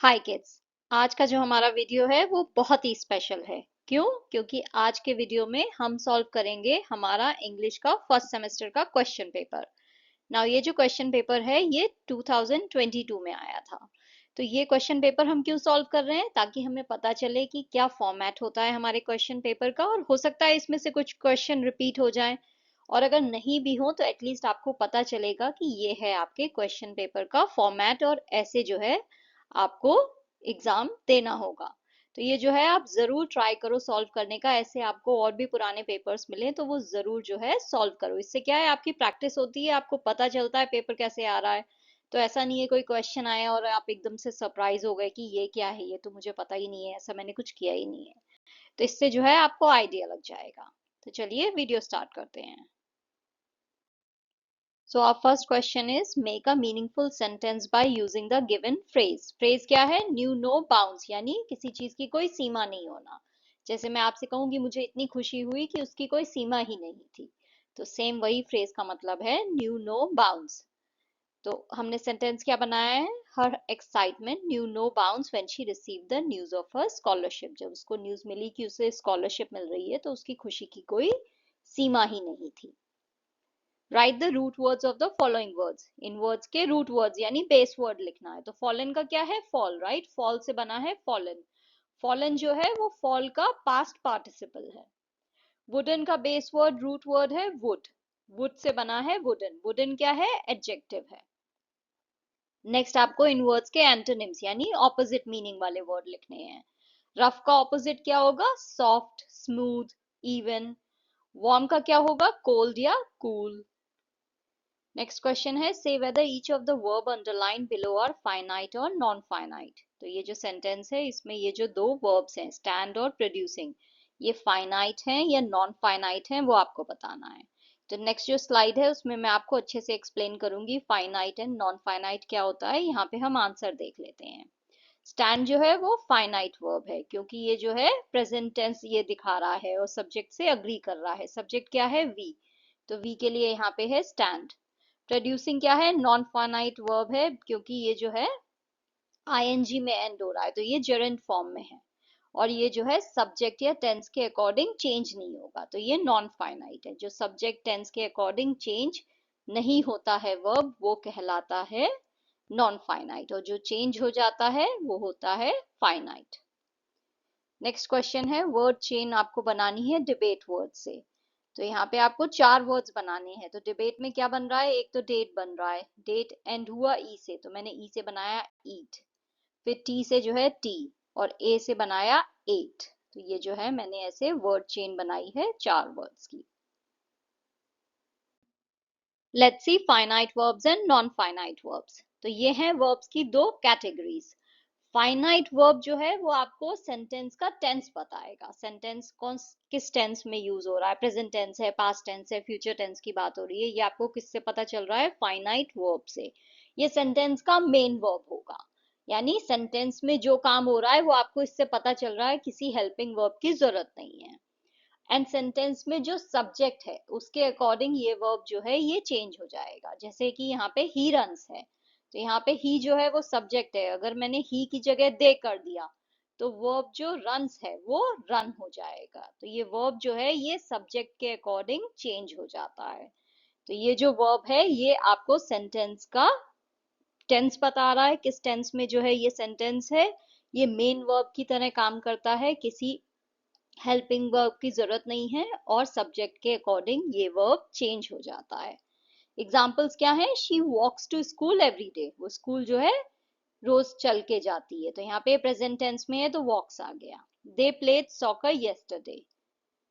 हाय kids. आज का जो हमारा वीडियो है वो बहुत ही स्पेशल है। क्यों? क्योंकि आज के वीडियो में हम सॉल्व करेंगे हमारा इंग्लिश का फर्स्ट सेमेस्टर का क्वेश्चन पेपर। नाउ ये जो क्वेश्चन पेपर है ये 2022 में आया था। तो ये क्वेश्चन पेपर हम क्यों सॉल्व कर रहे हैं? ताकि हमें पता चले कि क्या फॉर्मेट होता है हमारे क्वेश्चन पेपर का, और हो सकता है इसमें से कुछ क्वेश्चन रिपीट हो जाए, और अगर नहीं भी हो तो एटलीस्ट आपको पता चलेगा कि ये है आपके क्वेश्चन पेपर का फॉर्मेट, और ऐसे जो है आपको एग्जाम देना होगा। तो ये जो है आप जरूर ट्राई करो सॉल्व करने का। ऐसे आपको और भी पुराने पेपर्स मिले तो वो जरूर जो है सॉल्व करो। इससे क्या है, आपकी प्रैक्टिस होती है, आपको पता चलता है पेपर कैसे आ रहा है। तो ऐसा नहीं है कोई क्वेश्चन आया और आप एकदम से सरप्राइज हो गए कि ये क्या है, ये तो मुझे पता ही नहीं है, ऐसा मैंने कुछ किया ही नहीं है। तो इससे जो है आपको आइडिया लग जाएगा। तो चलिए वीडियो स्टार्ट करते हैं। So our first question is make a meaningful sentence by using the given phrase. Phrase क्या है? Knew no bounds, यानी किसी चीज की कोई सीमा नहीं होना। जैसे मैं आपसे कहूँ कि मुझे इतनी खुशी हुई कि उसकी कोई सीमा ही नहीं थी, तो सेम वही फ्रेज का मतलब है न्यू नो बाउंड्स। तो हमने सेंटेंस क्या बनाया है? Her excitement knew no bounds when she received the news of her scholarship. जब उसको न्यूज मिली कि उसे स्कॉलरशिप मिल रही है तो उसकी खुशी की कोई सीमा ही नहीं थी। Write the root words of the following words. इन वर्ड्स के रूट वर्ड्स यानी बेस वर्ड लिखना है। तो फॉलन का क्या है? Fall, right? फॉल से बना है फॉलन। फॉलन जो है वो फॉल का पास्ट पार्टिसिपल है। वुडन का बेस वर्ड रूट वर्ड है वुड। वुड से बना है वुडन। वुडन क्या है? एडजेक्टिव है। नेक्स्ट आपको इन वर्ड्स के एंटोनिम्स यानी ऑपोजिट मीनिंग वाले वर्ड लिखने हैं। रफ का ऑपोजिट क्या होगा? Soft, smooth, even. वार्म का क्या होगा? कोल्ड या कूल। नेक्स्ट क्वेश्चन है say whether each of the verb underline below are finite और नॉन फाइनाइट। तो ये जो सेंटेंस है इसमें ये जो दो वर्ब्स हैं स्टैंड और प्रोड्यूसिंग, ये फाइनाइट हैं या नॉन फाइनाइट हैं वो आपको बताना है। तो नेक्स्ट जो स्लाइड है उसमें मैं आपको अच्छे से एक्सप्लेन करूंगी फाइनाइट एंड नॉन फाइनाइट क्या होता है। यहाँ पे हम आंसर देख लेते हैं। स्टैंड जो है वो फाइनाइट वर्ब है क्योंकि ये जो है प्रेजेंट टेंस ये दिखा रहा है और सब्जेक्ट से अग्री कर रहा है। सब्जेक्ट क्या है? वी। तो वी के लिए यहाँ पे है स्टैंड। प्रोड्यूसिंग क्या है? नॉन फाइनाइट वर्ब है क्योंकि ये जो है आईएनजी में एंड हो रहा है, तो ये जेरेंट फॉर्म में है, और ये जो है सब्जेक्ट या टेंस के अकॉर्डिंग चेंज नहीं होगा, तो ये नॉन फाइनाइट है। जो सब्जेक्ट टेंस के अकॉर्डिंग चेंज नहीं होता है वर्ब वो कहलाता है नॉन फाइनाइट, और जो चेंज हो जाता है वो होता है फाइनाइट। नेक्स्ट क्वेश्चन है वर्ड चेन आपको बनानी है डिबेट वर्ड से। तो यहाँ पे आपको चार वर्ड्स बनाने हैं। तो डिबेट में क्या बन रहा है? एक तो डेट बन रहा है, डेट एंड हुआ ई से, तो मैंने ई से बनाया ईट। फिर टी से जो है टी, और ए से बनाया एट। तो ये जो है मैंने ऐसे वर्ड चेन बनाई है चार वर्ड्स की। Let's see finite verbs and non finite verbs. तो ये हैं वर्ब्स की दो कैटेगरीज। फाइनाइट वर्ब जो है वो आपको सेंटेंस का टेंस बताएगा। सेंटेंस कौन किस टेंस में यूज हो रहा है, प्रेजेंट टेंस है, पास्ट टेंस है, फ्यूचर टेंस की बात हो रही है, ये आपको किससे पता चल रहा है? फाइनाइट वर्ब से। ये सेंटेंस का मेन वर्ब होगा, यानी सेंटेंस में जो काम हो रहा है वो आपको इससे पता चल रहा है, किसी हेल्पिंग वर्ब की जरूरत नहीं है। एंड सेंटेंस में जो सब्जेक्ट है उसके अकॉर्डिंग ये वर्ब जो है ये चेंज हो जाएगा। जैसे कि यहाँ पे ही रन्स है, तो यहाँ पे ही जो है वो सब्जेक्ट है, अगर मैंने ही की जगह दे कर दिया तो वर्ब जो रन्स है वो रन हो जाएगा। तो ये वर्ब जो है ये सब्जेक्ट के अकॉर्डिंग चेंज हो जाता है। तो ये जो वर्ब है ये आपको सेंटेंस का टेंस बता रहा है, किस टेंस में जो है ये सेंटेंस है। ये मेन वर्ब की तरह काम करता है, किसी हेल्पिंग वर्ब की जरूरत नहीं है, और सब्जेक्ट के अकॉर्डिंग ये वर्ब चेंज हो जाता है। एग्जाम्पल्स क्या है? She walks to school every day, वो स्कूल जो है रोज चल के जाती है, तो यहाँ पे प्रेजेंट टेंस में है तो वॉक्स आ गया। दे प्लेड सॉकर यस्टरडे,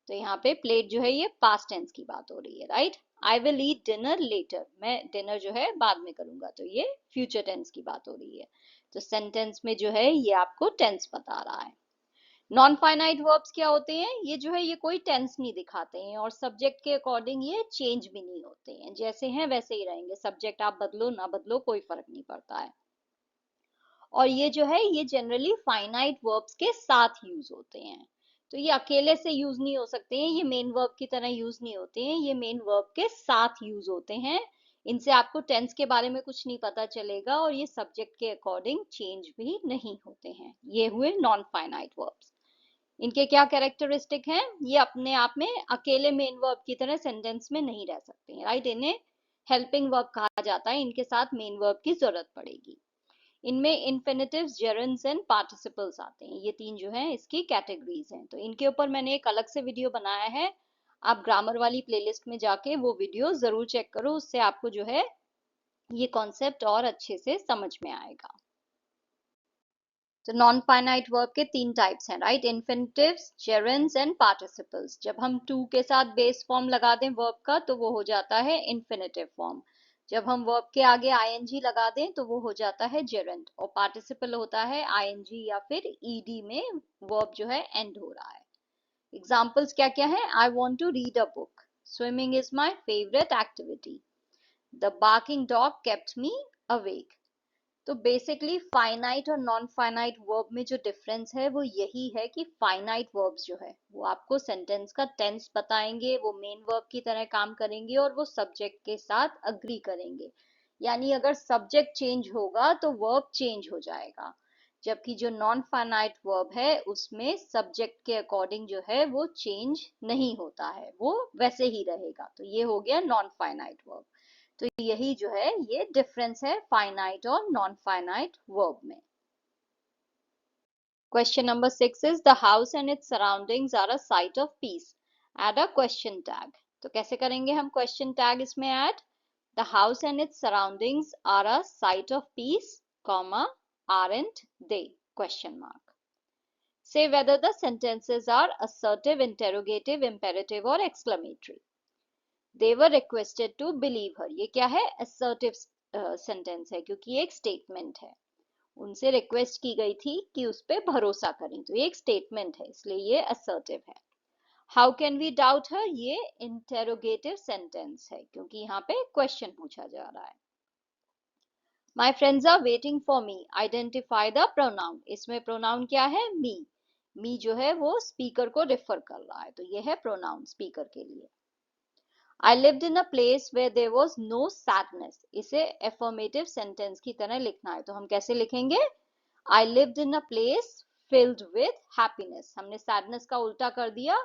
तो यहाँ पे प्लेड जो है ये पास्ट टेंस की बात हो रही है, right? I will eat dinner later, मैं डिनर जो है बाद में करूंगा, तो ये फ्यूचर टेंस की बात हो रही है। तो सेंटेंस में जो है ये आपको टेंस बता रहा है। नॉन फाइनाइट वर्ब्स क्या होते हैं? ये जो है ये कोई टेंस नहीं दिखाते हैं, और सब्जेक्ट के अकॉर्डिंग ये चेंज भी नहीं होते हैं, जैसे हैं वैसे ही रहेंगे। सब्जेक्ट आप बदलो ना बदलो कोई फर्क नहीं पड़ता है। और ये जो है ये जनरली फाइनाइट वर्ब्स के साथ यूज होते हैं। तो ये अकेले से यूज नहीं हो सकते हैं, ये मेन वर्ब की तरह यूज नहीं होते हैं, ये मेन वर्ब के साथ यूज होते हैं। इनसे आपको टेंस के बारे में कुछ नहीं पता चलेगा और ये सब्जेक्ट के अकॉर्डिंग चेंज भी नहीं होते हैं। ये हुए नॉन फाइनाइट वर्ब्स। इनके क्या कैरेक्टरिस्टिक हैं? ये अपने आप में अकेले मेन वर्ब की तरह सेंटेंस में नहीं रह सकते हैं, राइट? इन्हें हेल्पिंग वर्ब कहा जाता है, इनके साथ मेन वर्ब की जरूरत पड़ेगी। इनमें इन्फिनिटिव्स, जेरंड्स एंड पार्टिसिपल्स आते हैं। ये तीन जो हैं इसकी कैटेगरीज हैं। तो इनके ऊपर मैंने एक अलग से वीडियो बनाया है, आप ग्रामर वाली प्लेलिस्ट में जाके वो वीडियो जरूर चेक करो, उससे आपको जो है ये कॉन्सेप्ट और अच्छे से समझ में आएगा। तो नॉन फाइनाइट वर्ब के तीन टाइप्स हैं, right? Infinitives, gerunds and participles. जब हम टू के साथ बेस फॉर्म लगा दें वर्ब का तो वो हो जाता है इन्फिनिटिव फॉर्म। जब हम वर्ब के आगे आईएनजी लगा दें तो वो हो जाता है जेरंड। और पार्टिसिपल होता है आईएनजी या फिर ईडी में वर्ब जो है एंड हो रहा है। एग्जाम्पल्स क्या क्या है? I want to read a book, swimming is my favourite activity, the barking dog kept me awake. तो बेसिकली फाइनाइट और नॉन फाइनाइट वर्ब में जो डिफरेंस है वो यही है कि फाइनाइट वर्ब्स जो है वो आपको सेंटेंस का टेंस बताएंगे, वो मेन वर्ब की तरह काम करेंगे और वो सब्जेक्ट के साथ अग्री करेंगे। यानी अगर सब्जेक्ट चेंज होगा तो वर्ब चेंज हो जाएगा। जबकि जो नॉन फाइनाइट वर्ब है उसमें सब्जेक्ट के अकॉर्डिंग जो है वो चेंज नहीं होता है, वो वैसे ही रहेगा। तो ये हो गया नॉन फाइनाइट वर्ब। तो यही जो है ये डिफरेंस है फाइनाइट और नॉन फाइनाइट वर्ब में। Question number 6 is the house and its surroundings are a sight of peace, add a question tag. तो कैसे करेंगे हम क्वेश्चन टैग इसमें add? The house and its surroundings are a sight of peace, comma, aren't they? Question mark. Say whether the sentences are assertive, interrogative, imperative or exclamatory. They were requested to believe her. ये क्या है? assertive sentence है क्योंकि ये एक statement है। उनसे request की गई थी कि उस पर भरोसा करें, तो ये एक स्टेटमेंट है इसलिए ये assertive है। हाउ कैन वी डाउट हर? ये इंटेरोगेटिव सेंटेंस है क्योंकि यहाँ पे क्वेश्चन पूछा जा रहा है। My friends are waiting for me, identify the pronoun. इसमें प्रोनाउन क्या है? मी। मी जो है वो स्पीकर को रिफर कर रहा है, तो ये है प्रोनाउन स्पीकर के लिए। I lived in a place where there was no sadness. इसे affirmative sentence की तरह लिखना है, तो हम कैसे लिखेंगे? I lived in a place filled with happiness. हमने sadness का उल्टा कर दिया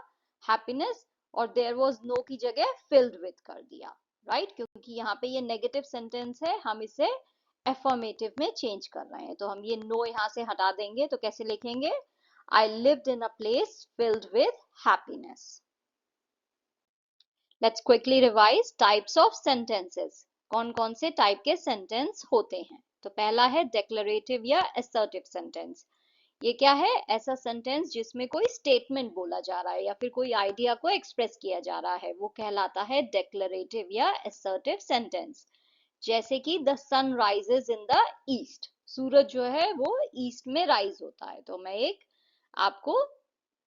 happiness और there was no की जगह filled with कर दिया, right? क्योंकि यहाँ पे ये negative sentence है, हम इसे affirmative में change कर रहे हैं, तो हम ये no यहाँ से हटा देंगे, तो कैसे लिखेंगे? I lived in a place filled with happiness. Let's quickly revise types of sentences. कौन कौन से टाइप के सेंटेंस होते हैं? तो पहला है declarative या assertive sentence. ये क्या है? ऐसा सेंटेंस जिसमें कोई स्टेटमेंट बोला जा रहा है या फिर कोई आइडिया को एक्सप्रेस किया जा रहा है, वो कहलाता है declarative या assertive sentence. जैसे कि the sun rises in the east. सूरज जो है वो ईस्ट में राइज होता है, तो मैं एक आपको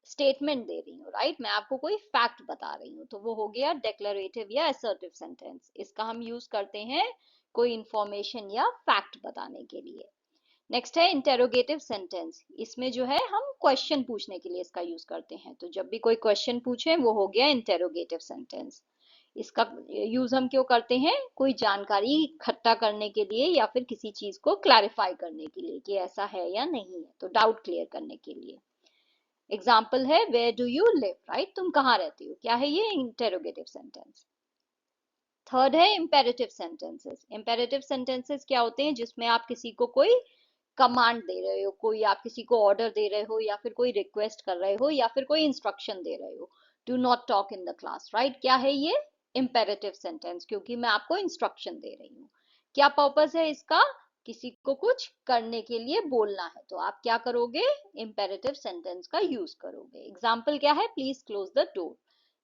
स्टेटमेंट दे रही हूँ, राइट? मैं आपको कोई फैक्ट बता रही हूँ, तो वो हो गया डेक्लरेटिव या असर्टिव सेंटेंस। इसका हम यूज करते हैं कोई इंफॉर्मेशन या फैक्ट बताने के लिए। नेक्स्ट है इंटेरोगेटिव सेंटेंस। इसमें जो है हम क्वेश्चन पूछने के लिए इसका यूज करते हैं, तो जब भी कोई क्वेश्चन पूछे वो हो गया इंटेरोगेटिव सेंटेंस। इसका यूज हम क्यों करते हैं? कोई जानकारी इकट्ठा करने के लिए या फिर किसी चीज को क्लैरिफाई करने के लिए कि ऐसा है या नहीं है, तो डाउट क्लियर करने के लिए। एग्जाम्पल है where do you live, right? तुम कहाँ रहती हो? क्या है ये? Interrogative sentence. थर्ड है इंपेरेटिव सेंटेंसेस। इंपेरेटिव सेंटेंसेस क्या होते हैं? जिसमें आप किसी को कोई कमांड दे रहे हो, कोई आप किसी को ऑर्डर दे रहे हो या फिर कोई रिक्वेस्ट कर रहे हो या फिर कोई इंस्ट्रक्शन दे रहे हो। Do not talk in the class, right? क्या है ये? इंपेरेटिव सेंटेंस, क्योंकि मैं आपको इंस्ट्रक्शन दे रही हूँ। क्या पर्पस है इसका? किसी को कुछ करने के लिए बोलना है, तो आप क्या करोगे? इंपेरेटिव सेंटेंस का यूज करोगे। एग्जाम्पल क्या है? Please close the door,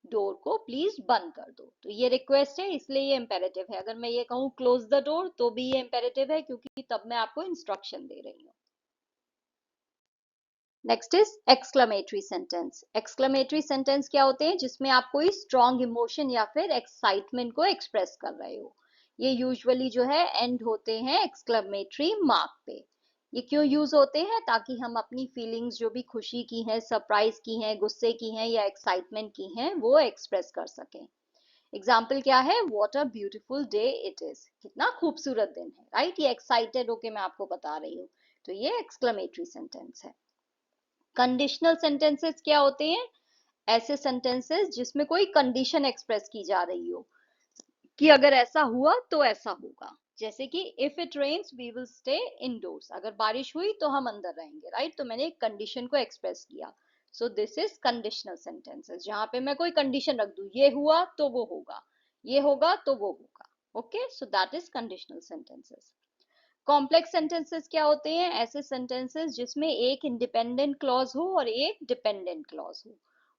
door को प्लीज बंद कर दो, तो ये रिक्वेस्ट है इसलिए ये इंपेरेटिव है। अगर मैं ये कहूँ क्लोज द डोर तो भी ये इंपेरेटिव है क्योंकि तब मैं आपको इंस्ट्रक्शन दे रही हूँ। Next is exclamatory sentence. Exclamatory sentence क्या होते हैं? जिसमें आप कोई स्ट्रॉन्ग इमोशन या फिर एक्साइटमेंट को एक्सप्रेस कर रहे हो। ये यूजुअली जो है एंड होते हैं एक्सक्लेमेटरी मार्क पे। ये क्यों यूज होते हैं? ताकि हम अपनी फीलिंग्स जो भी खुशी की हैं, सरप्राइज की हैं, गुस्से की हैं या एक्साइटमेंट की हैं, वो एक्सप्रेस कर सकें। एग्जाम्पल क्या है, what a beautiful day it is, कितना खूबसूरत दिन है, राइट। ये एक्साइटेड होके मैं आपको बता रही हूँ, तो ये एक्सक्लेमेटरी सेंटेंस है। कंडीशनल सेंटेंसेस क्या होते हैं, ऐसे सेंटेंसेस जिसमें कोई कंडीशन एक्सप्रेस की जा रही हो कि अगर ऐसा हुआ तो ऐसा होगा। जैसे कि if it rains we will stay indoors, अगर बारिश हुई तो हम अंदर रहेंगे, राइट। तो मैंने एक कंडीशन को एक्सप्रेस किया, सो दिस इज कंडीशनल सेंटेंसेस, जहां पे मैं कोई कंडीशन रख दूं, ये हुआ तो वो होगा, ये होगा तो वो होगा। Okay, so that is conditional sentences. Complex sentences क्या होते हैं, ऐसे सेंटेंसेस जिसमें एक इंडिपेंडेंट क्लॉज हो और एक डिपेंडेंट क्लॉज हो,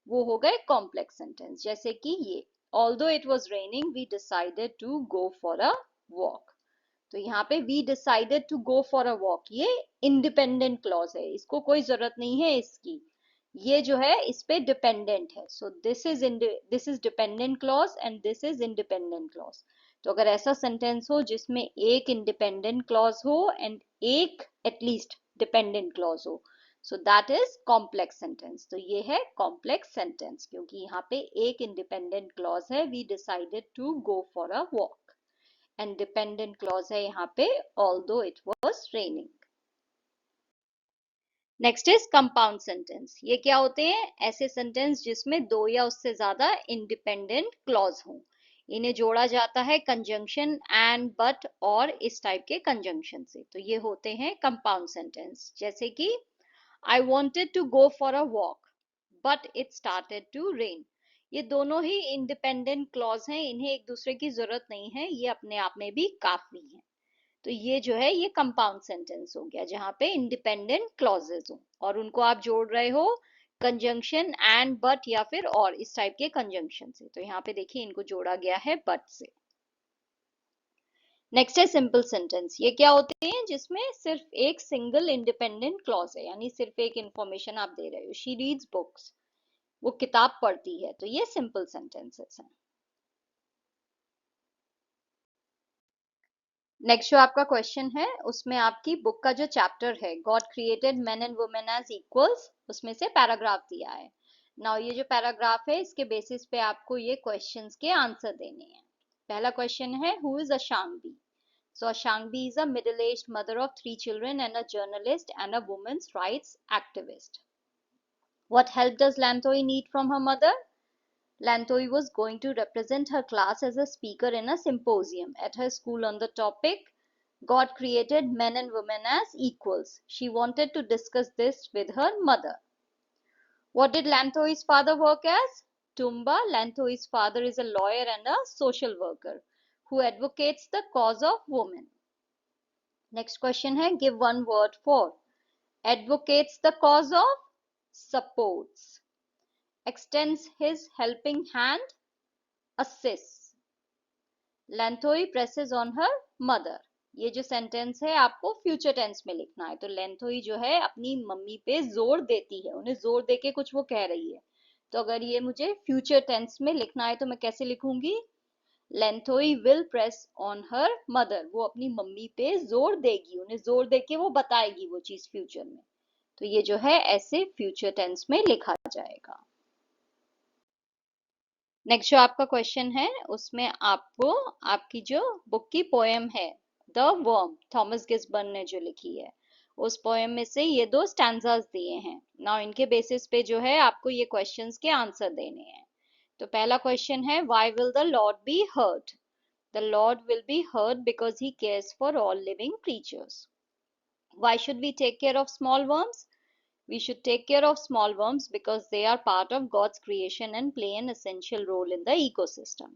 वो हो गए कॉम्प्लेक्स सेंटेंस। जैसे कि ये, although it was raining we decided to go for a walk, तो यहाँ पे we decided to go for a walk, ये इंडिपेंडेंट क्लॉज है, इसको कोई जरूरत नहीं है इसकी, ये जो है इस पे डिपेंडेंट है। So this is dependent clause and this is independent clause. तो अगर ऐसा सेंटेंस हो जिसमें एक इंडिपेंडेंट क्लॉज हो एंड एक एटलीस्ट डिपेंडेंट क्लॉज हो, so that is complex sentence. तो ये है कॉम्प्लेक्स सेंटेंस, क्योंकि यहाँ पे एक इंडिपेंडेंट क्लॉज है, we decided to go for a walk, and dependent clause है यहाँ पे, although it was raining. Next is compound sentence. ये क्या होते हैं, ऐसे सेंटेंस जिसमें दो या उससे ज्यादा इंडिपेंडेंट क्लॉज हों, इन्हें जोड़ा जाता है कंजंक्शन एंड, बट और इस टाइप के कंजंक्शन से, तो ये होते हैं कंपाउंड सेंटेंस। जैसे कि I wanted to go for a walk but it started to rain, ये दोनों ही इंडिपेंडेंट क्लॉज हैं, इन्हें एक दूसरे की जरूरत नहीं है, ये अपने आप में भी काफी है। तो ये जो है ये कंपाउंड सेंटेंस हो गया, जहां पे इंडिपेंडेंट क्लॉजेस हो और उनको आप जोड़ रहे हो कंजंक्शन एंड, बट या फिर और इस टाइप के कंजंक्शन से। तो यहाँ पे देखिए इनको जोड़ा गया है बट से। नेक्स्ट है सिंपल सेंटेंस। ये क्या होते हैं, जिसमें सिर्फ एक सिंगल इंडिपेंडेंट क्लॉज है, यानी सिर्फ एक इंफॉर्मेशन आप दे रहे हो, शी रीड्स बुक्स, वो किताब पढ़ती है, तो ये सिंपल सेंटेंसेस हैं। नेक्स्ट जो आपका क्वेश्चन है, उसमें आपकी बुक का जो चैप्टर है, God created man and women as equals, उसमें से पैराग्राफ दिया है। नाउ ये जो पैराग्राफ है, इसके बेसिस पे आपको ये क्वेश्चंस के आंसर देने हैं। पहला क्वेश्चन है, who is Ashangi? So Ashangi is a middle aged mother of 3 children and a journalist and a women's rights activist. What help does Lantoi need from her mother? Lantoi was going to represent her class as a speaker in a symposium at her school on the topic God created men and women as equals. She wanted to discuss this with her mother. What did Lantoi's father work as? Tumba, Lantoi's father, is a lawyer and a social worker who advocates the cause of women. Next question hai, give one word for. Advocates the cause of, supports. Extends his helping hand, assists. Lantoi presses on her mother. ये जो sentence है आपको future tense में लिखना है। तो लेंथोई जो है अपनी मम्मी पे जोर देती है, उन्हें जोर देके कुछ वो कह रही है। तो अगर ये मुझे फ्यूचर टेंस में लिखना है तो मैं कैसे लिखूंगी, Lengthoi will press on her mother, वो अपनी मम्मी पे जोर देगी, उन्हें जोर देके वो बताएगी वो चीज फ्यूचर में। तो ये जो है ऐसे फ्यूचर टेंस में लिखा जाएगा। नेक्स्ट जो आपका क्वेश्चन है, उसमें आपको आपकी जो बुक की पोएम है द वर्म, थॉमस गिसबर्न ने जो लिखी है, उस पोएम में से ये दो स्टैंजास दिए हैं। नाउ इनके बेसिस पे जो है आपको ये क्वेश्चंस के आंसर देने हैं। तो पहला क्वेश्चन है, why will the lord be hurt? The lord will be hurt because he cares for all living creatures. Why should we take care of small worms? We should take care of small worms because they are part of God's creation and play an essential role in the ecosystem.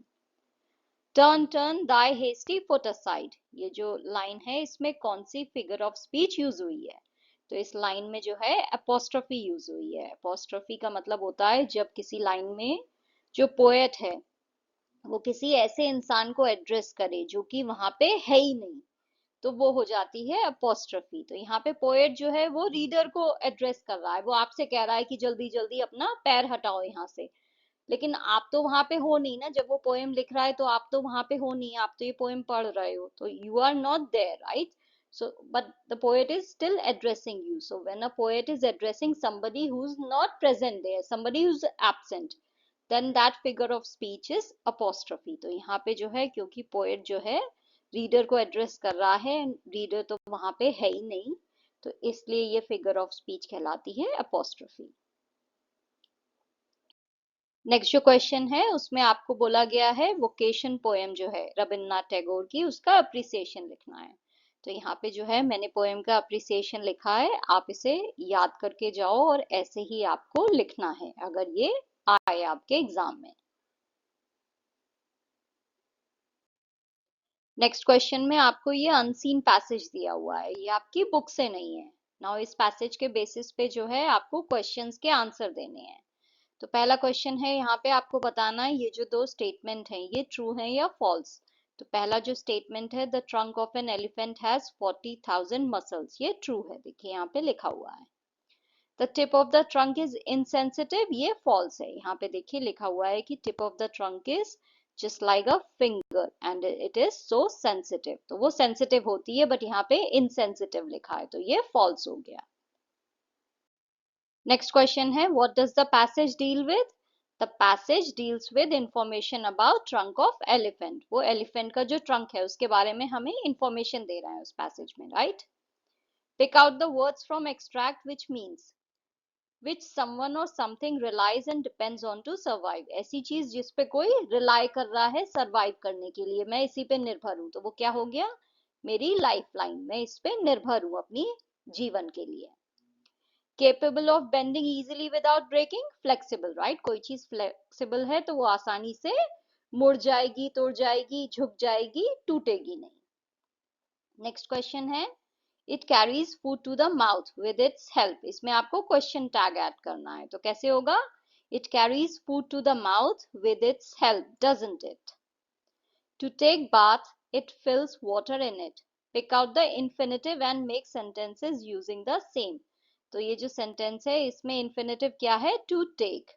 Turn, turn thy hasty foot aside. ये जो line है इसमें कौन सी figure of speech use हुई है? तो इस line में जो है अपोस्ट्रोफी यूज हुई है। अपोस्ट्रोफी का मतलब होता है जब किसी लाइन में जो पोएट है वो किसी ऐसे इंसान को एड्रेस करे जो कि वहां पे है ही नहीं, तो वो हो जाती है अपोस्ट्रोफी। तो यहाँ पे पोएट जो है वो रीडर को एड्रेस कर रहा है, वो आपसे कह रहा है कि जल्दी जल्दी अपना पैर हटाओ यहाँ से, लेकिन आप तो वहां पे हो नहीं ना, जब वो पोएम लिख रहा है तो आप तो वहां पे हो नहीं, आप तो ये पोएम पढ़ रहे हो, तो you are not there, right. So but the poet is still addressing you. So when a poet is addressing somebody who's not present there, somebody who's absent, then that figure of speech is apostrophe. तो यहाँ पे जो है, क्योंकि poet जो है reader को address कर रहा है, रीडर तो वहां पे है ही नहीं, तो इसलिए ये फिगर ऑफ स्पीच कहलाती है अपोस्ट्रोफी। नेक्स्ट जो क्वेश्चन है उसमें आपको बोला गया है वोकेशन पोएम जो है रविन्द्रनाथ टैगोर की, उसका अप्रिसिएशन लिखना है। तो यहाँ पे जो है मैंने पोएम का अप्रिसिएशन लिखा है, आप इसे याद करके जाओ और ऐसे ही आपको लिखना है अगर ये आए आपके एग्जाम में। नेक्स्ट क्वेश्चन में आपको ये अनसीन पैसेज दिया हुआ है, ये आपकी बुक से नहीं है। नाउ इस पैसेज के बेसिस पे जो है आपको क्वेश्चंस के आंसर देने हैं। तो पहला क्वेश्चन है, यहाँ पे आपको बताना है ये जो दो स्टेटमेंट हैं ये ट्रू है या फॉल्स। तो पहला जो स्टेटमेंट है, the trunk of an elephant has 40,000 muscles, ये ट्रू है, देखिए यहाँ पे लिखा हुआ है। The tip of the trunk is insensitive, ये फॉल्स है। यहाँ पे देखिए लिखा हुआ है कि tip of the trunk is just like a finger and it is so sensitive. तो वो सेंसिटिव होती है बट यहाँ पे इनसेंसिटिव लिखा है, तो ये फॉल्स हो गया। नेक्स्ट क्वेश्चन है, what does the passage deal with. The passage deals with information about trunk of elephant. वो एलिफेंट का जो ट्रंक है उसके बारे में हमें इंफॉर्मेशन दे रहा है उस पैसेज में, right. Pick out the words from extract which means which someone or something relies and depends on to survive। ऐसी चीज जिस पे कोई रिलाई कर रहा है सरवाइव करने के लिए, मैं इसी पे निर्भर हूं, तो वो क्या हो गया, मेरी लाइफ लाइन, मैं इस पे निर्भर हूं अपनी जीवन के लिए। Capable of bending easily without breaking, flexible, right. कोई चीज फ्लेक्सिबल है तो वो आसानी से मुड़ जाएगी, तोड़ जाएगी, झुक जाएगी, टूटेगी नहीं। नेक्स्ट क्वेश्चन है, it carries food to the mouth with its help. इसमें आपको क्वेश्चन टैग ऐड करना है, तो कैसे होगा, it carries food to the mouth with its help, doesn't it. To take bath, it fills water in it. Pick out the infinitive and make sentences using the same. तो ये जो sentence है इसमें इन्फिनेटिव क्या है, to take,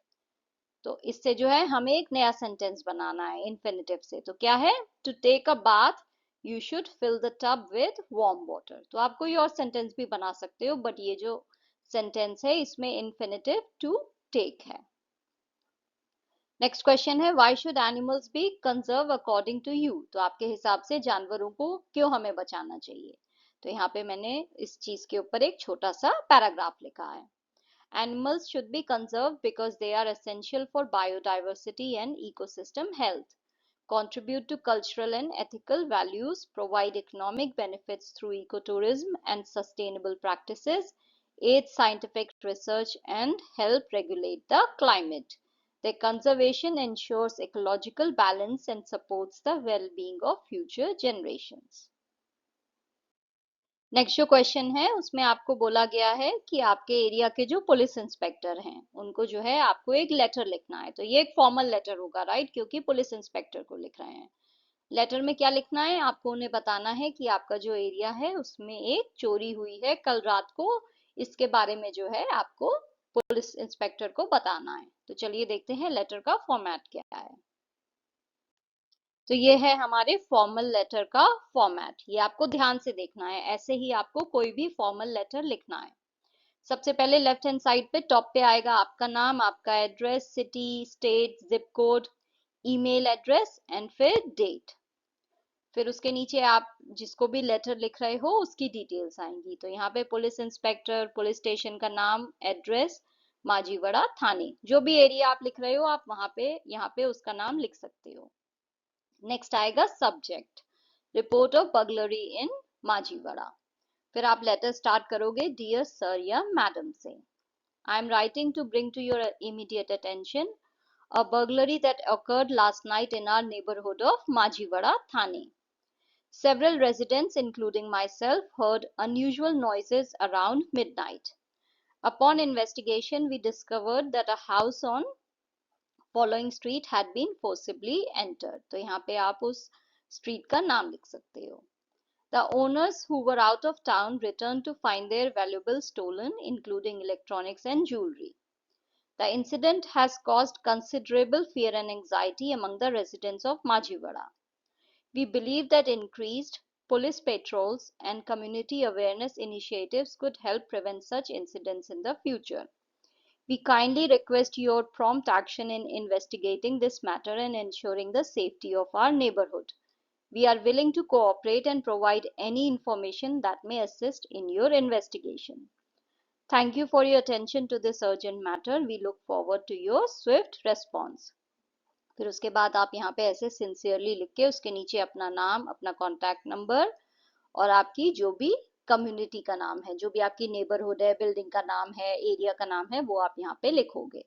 तो इससे जो है हमें एक नया सेंटेंस बनाना है इन्फिनेटिव से। तो क्या है, to take a bath you should fill the tub with warm water. तो आप कोई और सेंटेंस भी बना सकते हो बट ये जो सेंटेंस है इसमें इन्फिनेटिव टू टेक है। नेक्स्ट क्वेश्चन है, why should animals be conserve according to you. तो आपके हिसाब से जानवरों को क्यों हमें बचाना चाहिए। तो यहाँ पे मैंने इस चीज के ऊपर एक छोटा सा पैराग्राफ लिखा है। Animals should be conserved because they are essential for biodiversity and ecosystem health, contribute to cultural and ethical values, provide economic benefits through ecotourism and sustainable practices, aid scientific research, and help regulate the climate. Their conservation ensures ecological balance and supports the well-being of future generations. Next जो question है उसमें आपको बोला गया है कि आपके area के जो पुलिस इंस्पेक्टर हैं उनको जो है आपको एक लेटर लिखना है। तो ये एक फॉर्मल लेटर होगा, राइट, क्योंकि पुलिस इंस्पेक्टर को लिख रहे हैं। लेटर में क्या लिखना है, आपको उन्हें बताना है कि आपका जो एरिया है उसमें एक चोरी हुई है कल रात को, इसके बारे में जो है आपको पुलिस इंस्पेक्टर को बताना है। तो चलिए देखते हैं लेटर का फॉर्मेट क्या है। तो ये है हमारे फॉर्मल लेटर का फॉर्मेट, ये आपको ध्यान से देखना है, ऐसे ही आपको कोई भी फॉर्मल लेटर लिखना है। सबसे पहले लेफ्ट हैंड साइड पे टॉप पे आएगा आपका नाम, आपका address, city, state, zip code, email address and फिर डेट। फिर उसके नीचे आप जिसको भी लेटर लिख रहे हो उसकी डिटेल्स आएंगी। तो यहाँ पे पुलिस इंस्पेक्टर, पुलिस स्टेशन का नाम, एड्रेस, माजीवड़ा थाने, जो भी एरिया आप लिख रहे हो आप वहां पे यहाँ पे उसका नाम लिख सकते हो। नेक्स्ट आएगा subject, report of burglary in Majiwada. फिर आप लेटर स्टार्ट करोगे डियर सर या मैडम से। I am writing to bring to your immediate attention a burglary that occurred last night in our neighborhood of Majivada Thane. Several residents, including myself, heard unusual noises around midnight. Upon investigation, we discovered that a house on following street had been forcibly entered. तो यहाँ पे आप उस street का नाम लिख सकते हो। The owners who were out of town returned to find their valuables stolen, including electronics and jewelry. The incident has caused considerable fear and anxiety among the residents of Majivada. We believe that increased police patrols and community awareness initiatives could help prevent such incidents in the future. We kindly request your prompt action in investigating this matter and ensuring the safety of our neighborhood. We are willing to cooperate and provide any information that may assist in your investigation. Thank you for your attention to this urgent matter. We look forward to your swift response. फिर उसके बाद आप यहाँ पे ऐसे sincerely लिख के उसके नीचे अपना नाम, अपना कॉन्टैक्ट नंबर और आपकी जो भी कम्युनिटी का नाम है, जो भी आपकी नेबरहुड है, बिल्डिंग का नाम है, एरिया का नाम है, वो आप यहाँ पे लिखोगे।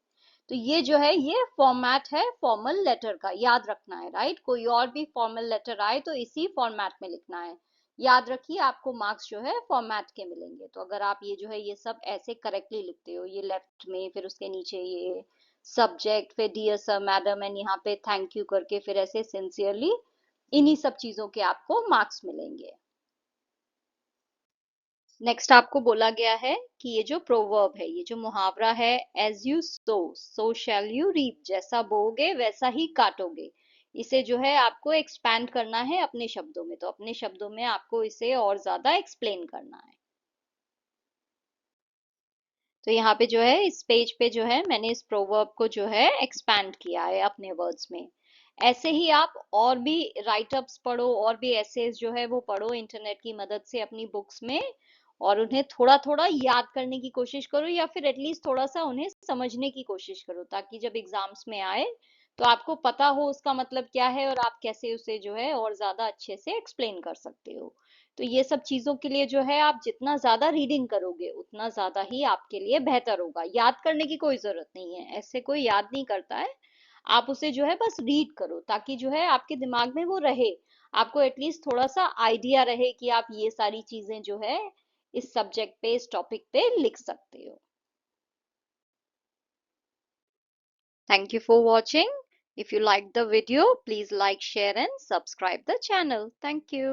तो ये जो है ये फॉर्मेट है फॉर्मल लेटर का, याद रखना है, राइट। कोई और भी फॉर्मल लेटर आए तो इसी फॉर्मेट में लिखना है। याद रखिए आपको मार्क्स जो है फॉर्मेट के मिलेंगे। तो अगर आप ये जो है ये सब ऐसे करेक्टली लिखते हो, ये लेफ्ट में, फिर उसके नीचे ये सब्जेक्ट, फिर डियर सर मैडम एंड यहाँ पे थैंक यू करके फिर ऐसे सिंसियरली, इन्हीं सब चीजों के आपको मार्क्स मिलेंगे। नेक्स्ट आपको बोला गया है कि ये जो प्रोवर्ब है, ये जो मुहावरा है, as you sow shall you reap, जैसा बोओगे वैसा ही काटोगे, इसे जो है आपको एक्सपैंड करना है अपने शब्दों में। तो अपने शब्दों में आपको इसे और ज्यादा एक्सप्लेन करना है। तो यहाँ पे जो है इस पेज पे जो है मैंने इस प्रोवर्ब को जो है एक्सपैंड किया है अपने वर्ड्स में। ऐसे ही आप और भी राइटअप्स पढ़ो, और भी ऐसेज जो है वो पढ़ो इंटरनेट की मदद से अपनी बुक्स में, और उन्हें थोड़ा थोड़ा याद करने की कोशिश करो, या फिर एटलीस्ट थोड़ा सा उन्हें समझने की कोशिश करो, ताकि जब एग्जाम्स में आए तो आपको पता हो उसका मतलब क्या है और आप कैसे उसे जो है और ज्यादा अच्छे से एक्सप्लेन कर सकते हो। तो ये सब चीजों के लिए जो है आप जितना ज्यादा रीडिंग करोगे उतना ज्यादा ही आपके लिए बेहतर होगा। याद करने की कोई जरूरत नहीं है, ऐसे कोई याद नहीं करता है। आप उसे जो है बस रीड करो, ताकि जो है आपके दिमाग में वो रहे, आपको एटलीस्ट थोड़ा सा आइडिया रहे कि आप ये सारी चीजें जो है इस सब्जेक्ट पे, इस टॉपिक पे लिख सकते हो। Thank you for watching. If you liked the video, please like, share and subscribe the channel. Thank you.